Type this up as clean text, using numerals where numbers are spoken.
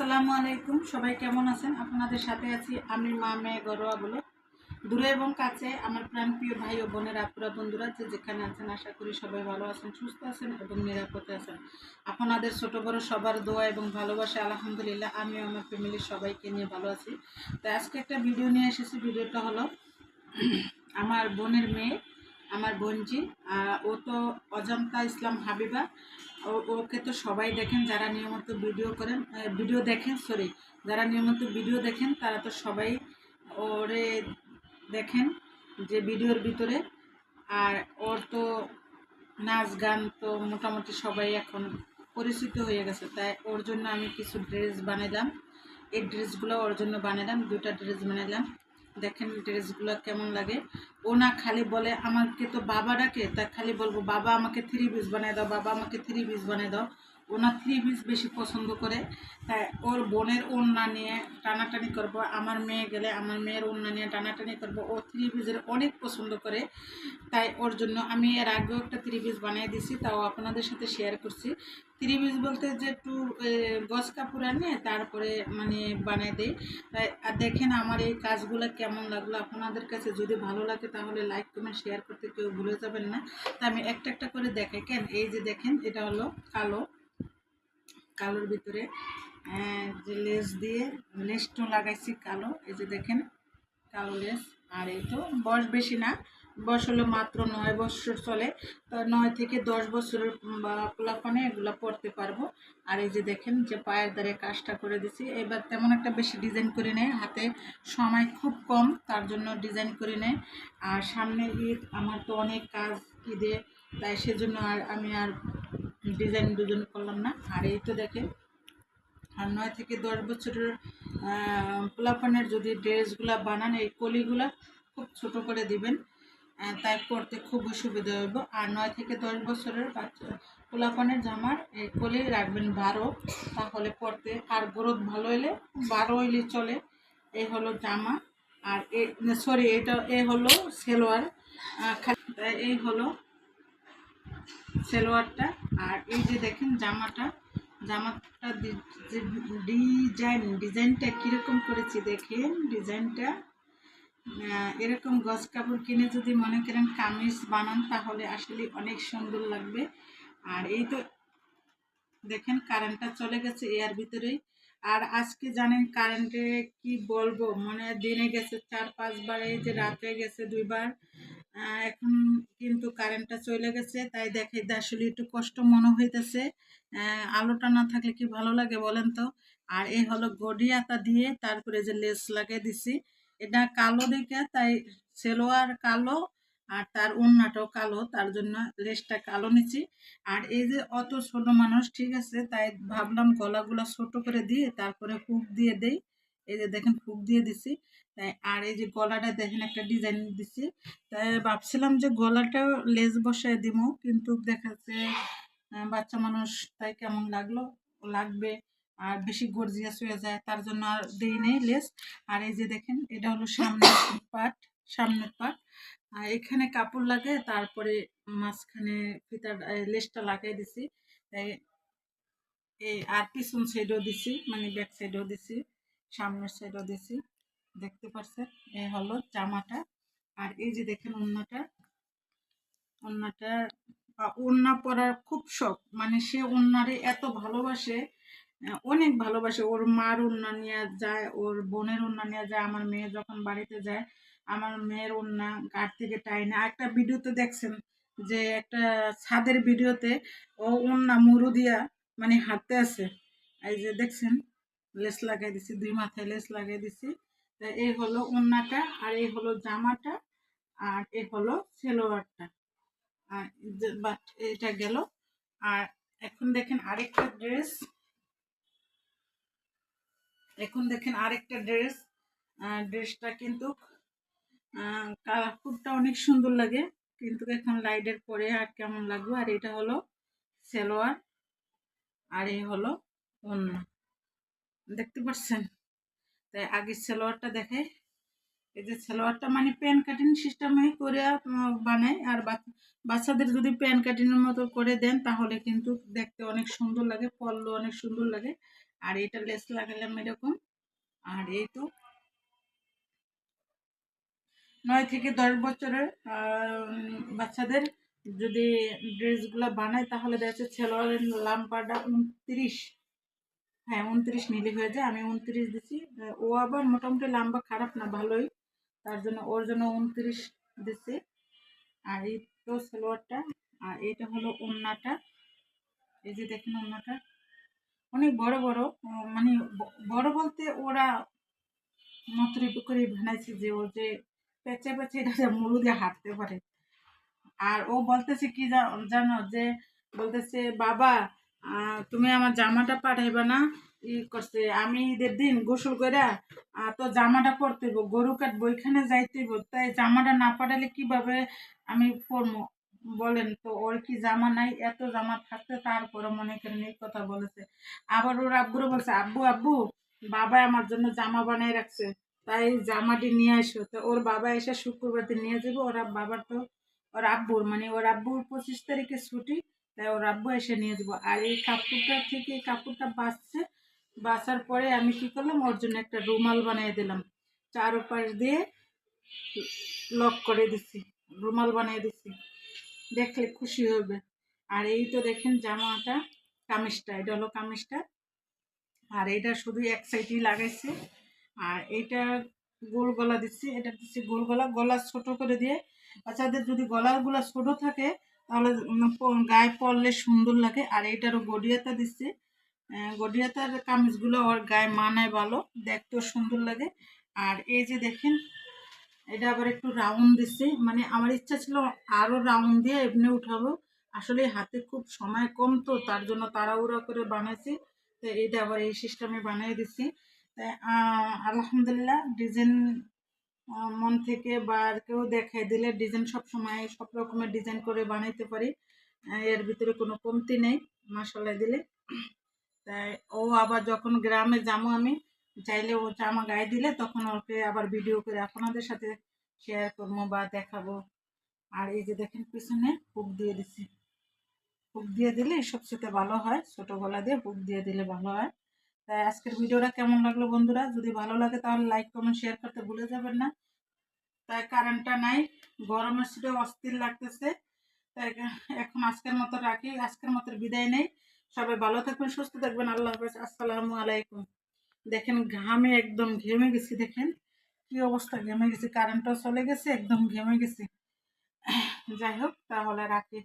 আসসালামু আলাইকুম। সবাই কেমন আছেন? আপনাদের সাথে আছি আমি, মা, মেয়ে, ঘরোয়া বলে। দূরে এবং কাছে আমার প্রাণপ্রিয় ভাই ও বোনের, আপুরা, বন্ধুরা যে যেখানে আছেন, আশা করি সবাই ভালো আছেন, সুস্থ আছেন এবং নিরাপদে আছেন। আপনাদের ছোট বড় সবার দোয়া এবং ভালোবাসা আলহামদুলিল্লাহ আমিও আমার ফ্যামিলির সবাইকে নিয়ে ভালো আছি। তো আজকে একটা ভিডিও নিয়ে এসেছি। ভিডিওটা হলো আমার বোনের মেয়ে, আমার বোনজি। ও তো অজন্তা ইসলাম হাবিবা। ওকে তো সবাই দেখেন, যারা নিয়মিত ভিডিও দেখেন, যারা নিয়মিত ভিডিও দেখেন তারা তো সবাই ওরে দেখেন যে ভিডিওর ভিতরে। আর ওর তো নাচ গান তো মোটামুটি সবাই এখন পরিচিত হয়ে গেছে, তাই ওর জন্য আমি কিছু ড্রেস বানালাম। এই ড্রেসগুলো ওর জন্য বানালাম, দুটা ড্রেস বানালাম। দেখেন ড্রেসগুলো কেমন লাগে। ও না খালি বলে আমাকে তো বাবা ডাকে, তা খালি বলবো বাবা আমাকে 3 পিস বানিয়ে দাও, বাবা আমাকে 3 পিস বানিয়ে দাও। ও না 3 পিস বেশি পছন্দ করে। তাই ওর বোনের ওড়না নিয়ে টানাটানি করব, আমার মেয়ে গেলে আমার মেয়ের ওড়না নিয়ে টানাটানি করব। ও 3 পিসের অনেক পছন্দ করে, তাই ওর জন্য আমি এর আগেও একটা 3 পিস বানিয়ে দিছি, তাও আপনাদের সাথে শেয়ার করছি। 3 পিস বলতে যে একটু গজ কাপড় আনে তারপরে মানে বানিয়ে দেই। তাই আর দেখেন আমার এই কাজগুলো কেমন লাগলো আপনাদের কাছে। যদি ভালো লাগে তাহলে লাইক কমেন্ট শেয়ার করতে কেউ ভুলে যাবেন না। তা আমি একটা একটা করে দেখাই। কেন এই যে দেখেন, এটা হলো কালোর ভিতরে যে লেস দিয়ে লেসটা লাগাইছি কালো। এই যে দেখেন কালো লেস। আর এই তো বয়স বেশি না, বয়স হলো মাত্র 9 বছর চলে। তো 9 থেকে 10 বছরের পোলাপানে এগুলো পড়তে পারবো। আর এই যে দেখেন যে পায়ের দ্বারে কাজটা করে দিছি। এবার তেমন একটা বেশি ডিজাইন করে নেয়, হাতে সময় খুব কম, তার জন্য ডিজাইন করে নেয়। আর সামনে ঈদ, আমার তো অনেক কাজ ঈদে, তাই সেজন্য আমি ডিজাইন করলাম না। আর এই তো দেখেন, আর 9 থেকে 10 বছরের পোলাপানের যদি ড্রেসগুলো বানান, এই কলিগুলা খুব ছোট করে দিবেন, তাই পরতে খুব সুবিধা হইব। আর 9 থেকে 10 বছরের বাচ্চা পোলাপানের জামার এই কলি রাখবেন 12, তাহলে পরতে আর গ্রোথ ভালো হইলে 12 হইলে চলে। এই হলো জামা। আর এ হলো সেলোয়ার। এই হলো সেলোয়ারটা। আর এই যে দেখেন জামাটা যে ডিজাইনটা কীরকম করেছি দেখেন। ডিজাইনটা এরকম গজ কাপড় কিনে যদি মনে করেন কামিজ বানান তাহলে আসলে অনেক সুন্দর লাগবে। আর এই তো দেখেন কারেন্টটা চলে গেছে এর ভিতরেই। আর আজকে জানেন কারেন্টে কি বলবো, মানে দিনে গেছে 4-5 বার, এই যে রাতে গেছে 2 বার। এখন কিন্তু কারেন্টটা চলে গেছে, তাই দেখে আসলে একটু কষ্ট মনে হইতেছে। আলোটা না থাকলে কি ভালো লাগে বলেন তো। আর এই হলো গড়িয়াতা দিয়ে তারপরে যে লেস লাগিয়ে দিছি, এটা কালো দেখে তাই সেলোয়ার কালো আর তার ওড়নাটাও কালো, তার জন্য লেসটা কালো নিচ্ছি। আর এই যে অত ছোট মানুষ, ঠিক আছে, তাই ভাবলাম গলাগুলো ছোট করে দিয়ে তারপরে হুক দিয়ে দেই। এই যে দেখেন হুক দিয়ে দিছি। তাই আর এই যে গলাটা দেখেন একটা ডিজাইন দিছি। তাই ভাবছিলাম যে গলাটাও লেস বসায় দিব, কিন্তু দেখাচ্ছে বাচ্চা মানুষ, তাই কেমন লাগবে আর বেশি গর্জিয়াস হয়ে যায়, তার জন্য আর দিই নেই লেস। আর এই যে দেখেন এটা হলো সামনের পাট। আর এখানে কাপড় লাগে, তারপরে মাঝখানে ফিতার লেসটা লাগিয়ে দিছি। তাই এই আর পিছন সাইডও দিছি, মানে ব্যাক সাইডও দিছি, সামনের সাইডও দিছি। দেখতে পাচ্ছেন এই হলো জামাটা। আর এই যে দেখেন ওড়নাটা ওড়না পরার খুব শখ, মানে সে ওড়নারে এত ভালোবাসে, অনেক ভালোবাসে। ওর মার ওড়না নিয়ে যায়, ওর বোনের ওড়না নিয়ে যায়। আমার মেয়ে যখন বাড়িতে যায়, আমার মেয়ের ওড়না গাড় থেকে টাই না। একটা ভিডিওতে দেখছেন যে একটা ছাদের ভিডিওতে ও ওড়না মুরু দিয়া মানে হাঁটতে আছে, এই যে দেখছেন লেস লাগাই দিছি, 2 মাথায় লেস লাগাই দিছি। তা এই হলো ওড়নাটা, আর এই হলো জামাটা, আর এই হলো সেলোয়ারটা। আর বাট এটা গেল। আর এখন দেখেন আরেকটা ড্রেস। ড্রেসটা কিন্তু কালারটা অনেক সুন্দর লাগে, কিন্তু এখন লাইটের পরে আর কেমন লাগবে। আর এটা হলো সেলোয়ার, আর এই হলো ওড়না, দেখতে পাচ্ছেন। তাই আগে সেলোয়ারটা দেখে। এই যে সালোয়ারটা মানে প্যান কাটিং সিস্টেমে করে বানায়। আর বাচ্চাদের যদি প্যান কাটিংয়ের মতো করে দেন তাহলে কিন্তু দেখতে অনেক সুন্দর লাগে, পরলেও অনেক সুন্দর লাগে। আর এটা লেস লাগালাম এরকম। আর এই তো 9 থেকে 10 বছরের বাচ্চাদের যদি ড্রেসগুলো বানায় তাহলে দেখা যাচ্ছে ছেলোয়ারের লাম্বাটা 29, হ্যাঁ 29 নিলে হয়ে যায়। আমি 29 দিছি। ও আবার মোটামুটি লম্বা খারাপ না, ভালোই, তার জন্য ওর জন্য 29 দিছি। আর এই তো সালোয়ারটা। আর এটা হলো ওড়নাটা। এই যে দেখেন ওড়নাটা অনেক বড় বড়, মানে বড় বলতে ওরা মতরি করে বানাইছে যে ও যে পেঁচে পেঁচে এটা মুড়ু দিয়ে হাঁটতে পারে। আর ও বলতেছে কি জানো, যে বলতেছে বাবা তুমি আমার জামাটা পাঠাইবা না, ই করছে আমি ঈদের দিন গোসল কইরা তো জামাটা পরতে হইব, গরু কাটবো ওইখানে যাইতে হইব, তাই জামাটা না পাঠালে কিভাবে আমি পরবো বলেন তো? ওর কি জামা নাই? এত জামা থাকতে তারপরে মনে করেন এই কথা বলেছে। আবার ওর আব্বুরও বলছে, আব্বু আব্বু বাবা আমার জন্য জামা বানাই রাখছে, তাই জামাটি নিয়ে আসো। তো ওর বাবা এসে শুক্রবার দিন নিয়ে যাবো। ওর বাবার তো ওর আব্বুর মানে ওর আব্বুর 25 তারিখে ছুটি, তাই ওর আব্বু এসে নিয়ে যাবো। আর এই কাপড়টা থেকে এই কাপড়টা বাঁচছে, বাঁচার পরে আমি কি করলাম, ওর জন্য একটা রুমাল বানিয়ে দিলাম, চারপাশ দিয়ে লক করে দিছি, রুমাল বানিয়ে দিছি, দেখলে খুশি হবে। আর এই তো দেখেন জামাটা, কামিজটা, এটা হলো কামিজটা। আর এটা শুধু এক সাইডই লাগাইছি। আর এইটা গোল গলা দিচ্ছি, এটা দিচ্ছি গোল গলা, গলা ছোট করে দিয়ে। বাচ্চাদের যদি গলাগুলা ছোট থাকে তাহলে গায়ে পরলে সুন্দর লাগে। আর এইটারও গডিয়াতা দিচ্ছি, গডিয়াতার কামিজগুলো ওর গায়ে মানায় ভালো, দেখতেও সুন্দর লাগে। আর এই যে দেখেন এটা আবার একটু রাউন্ড দিচ্ছি, মানে আমার ইচ্ছা ছিল আরও রাউন্ড দিয়ে এমনি উঠাবো, আসলে হাতে খুব সময় কম, তো তার জন্য তাড়াহুড়া করে বানাইছি। তো এটা আবার এই সিস্টেমে বানিয়ে দিচ্ছি। তাই আলহামদুলিল্লাহ ডিজাইন মন থেকে বা আর কেউ দেখাই দিলে ডিজাইন সব সময় সব রকমের ডিজাইন করে বানাইতে পারি, এর ভিতরে কোনো কমতি নেই মাসাল্লাহ দিলে। তাই ও আবার যখন গ্রামে যাবো আমি, চাইলে ও জামা গায়ে দিলে তখন ওকে আবার ভিডিও করে আপনাদের সাথে শেয়ার করবো বা দেখাবো। আর এই যে দেখেন পিছনে হুক দিয়ে দিচ্ছি, হুক দিয়ে দিলে সবচেয়ে ভালো হয়, ছোট গলা দিয়ে হুক দিয়ে দিলে ভালো হয়। তাই আজকের ভিডিওটা কেমন লাগলো বন্ধুরা? যদি ভালো লাগে তাহলে লাইক কমেন্ট শেয়ার করতে ভুলে যাবেন না। তাই কারেন্টটা নাই, গরমের শীতে অস্থির লাগতেছে। তাই এখন আজকের মতো রাখি, আজকের মতো বিদায় নেই। সবাই ভালো থাকবেন, সুস্থ থাকবেন। আল্লাহ হাফেজ, আসসালামু আলাইকুম। দেখেন ঘামে একদম ঘেমে গেছি, দেখেন কি অবস্থা, ঘেমে গেছি, কারেন্টও চলে গেছে, একদম ঘেমে গেছি। যাই হোক তাহলে রাখি।